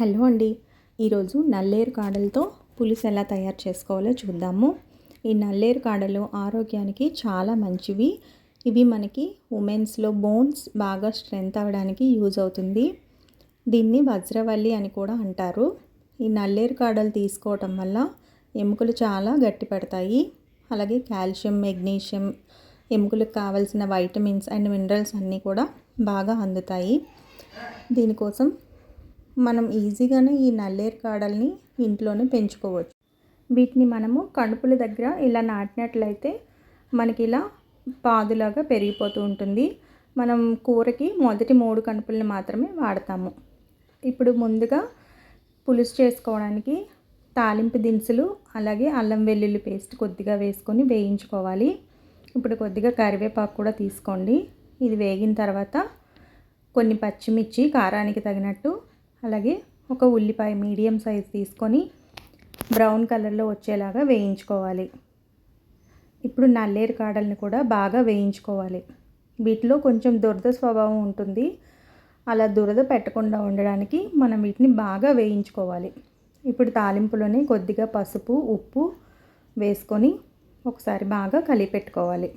Hello అండి. ఈరోజు నల్లేరు కాడలతో పులుసు ఎలా తయారు చేసుకోవాలో చూద్దాము. ఈ నల్లేరు కాడలు ఆరోగ్యానికి చాలా మంచివి. ఇవి మనకి ఉమెన్స్లో బోన్స్ బాగా స్ట్రెంత్ అవ్వడానికి యూజ్ అవుతుంది. దీన్ని వజ్రవల్లి అని కూడా అంటారు. ఈ నల్లేరు కాడలు తీసుకోవటం వల్ల ఎముకలు చాలా గట్టిపడతాయి. అలాగే కాల్షియం, మెగ్నీషియం, ఎముకలకు కావాల్సిన వైటమిన్స్ అండ్ మినరల్స్ అన్నీ కూడా బాగా అందుతాయి. దీనికోసం మనం ఈజీగానే ఈ నల్లేరు కాడల్ని ఇంట్లోనే పెంచుకోవచ్చు. వీటిని మనము కడుపుల దగ్గర ఇలా నాటినట్లయితే మనకి ఇలా పాదులాగా పెరిగిపోతూ ఉంటుంది. మనం కూరకి మొదటి 3 కణుపులను మాత్రమే వాడతాము. ఇప్పుడు ముందుగా పులుసు చేసుకోవడానికి తాలింపు దినుసులు అలాగే అల్లం వెల్లుల్లి పేస్ట్ కొద్దిగా వేసుకొని వేయించుకోవాలి. ఇప్పుడు కొద్దిగా కరివేపాకు కూడా తీసుకోండి. ఇది వేగిన తర్వాత కొన్ని పచ్చిమిర్చి కారానికి తగినట్టు, అలాగే ఒక ఉల్లిపాయ మీడియం సైజ్ తీసుకొని బ్రౌన్ కలర్లో వచ్చేలాగా వేయించుకోవాలి. ఇప్పుడు నల్లేరు కాడల్ని కూడా బాగా వేయించుకోవాలి. వీటిలో కొంచెం దురద స్వభావం ఉంటుంది. అలా దురద పెట్టకుండా ఉండడానికి మనం వీటిని బాగా వేయించుకోవాలి. ఇప్పుడు తాలింపులోనే కొద్దిగా పసుపు, ఉప్పు వేసుకొని ఒకసారి బాగా కలిపెట్టుకోవాలి.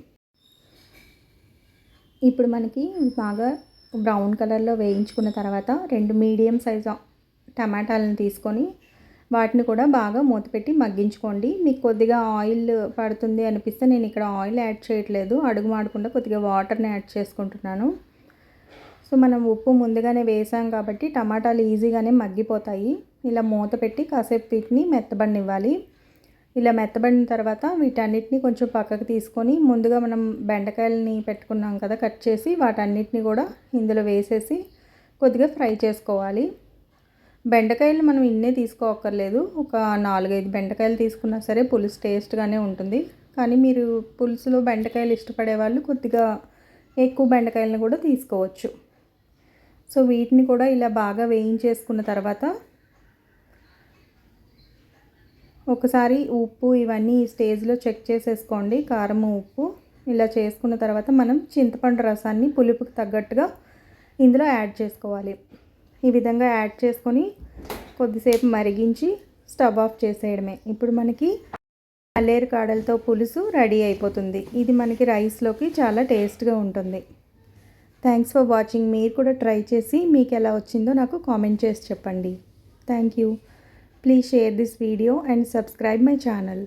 ఇప్పుడు మనకి బాగా బ్రౌన్ కలర్లో వేయించుకున్న తర్వాత 2 మీడియం సైజు టమాటాలను తీసుకొని వాటిని కూడా బాగా మూతపెట్టి మగ్గించుకోండి. మీకు కొద్దిగా ఆయిల్ పడుతుంది అనిపిస్తే నేను ఇక్కడ ఆయిల్ యాడ్ చేయట్లేదు, అడుగు మాడకుండా కొద్దిగా వాటర్ని యాడ్ చేసుకుంటున్నాను. సో మనం ఉప్పు ముందుగానే వేసాం కాబట్టి టమాటాలు ఈజీగానే మగ్గిపోతాయి. ఇలా మూత పెట్టి కాసేపు వీటిని మెత్తబడనివ్వాలి. ఇలా మెత్తబడిన తర్వాత వీటన్నిటిని కొంచెం పక్కకు తీసుకొని ముందుగా మనం బెండకాయలని పెట్టుకున్నాం కదా కట్ చేసి, వాటన్నిటిని కూడా ఇందులో వేసేసి కొద్దిగా ఫ్రై చేసుకోవాలి. బెండకాయలు మనం ఇన్నే తీసుకోవక్కర్లేదు. ఒక 4-5 బెండకాయలు తీసుకున్నా సరే పులుసు టేస్ట్గానే ఉంటుంది. కానీ మీరు పులుసులో బెండకాయలు ఇష్టపడే వాళ్ళు కొద్దిగా ఎక్కువ బెండకాయలను కూడా తీసుకోవచ్చు. సో వీటిని కూడా ఇలా బాగా వేయించేసుకున్న తర్వాత ఒకసారి ఉప్పు ఇవన్నీ ఈ స్టేజ్లో చెక్ చేసేసుకోండి. కారము, ఉప్పు ఇలా చేసుకున్న తర్వాత మనం చింతపండు రసాన్ని పులుపుకి తగ్గట్టుగా ఇందులో యాడ్ చేసుకోవాలి. ఈ విధంగా యాడ్ చేసుకొని కొద్దిసేపు మరిగించి స్టవ్ ఆఫ్ చేసేయడమే. ఇప్పుడు మనకి నల్లేరు కాడలతో పులుసు రెడీ అయిపోతుంది. ఇది మనకి రైస్లోకి చాలా టేస్ట్గా ఉంటుంది. Thanks for watching. మీరు కూడా ట్రై చేసి మీకు ఎలా వచ్చిందో నాకు కామెంట్ చేసి చెప్పండి. Thank you. Please share this video and subscribe my channel.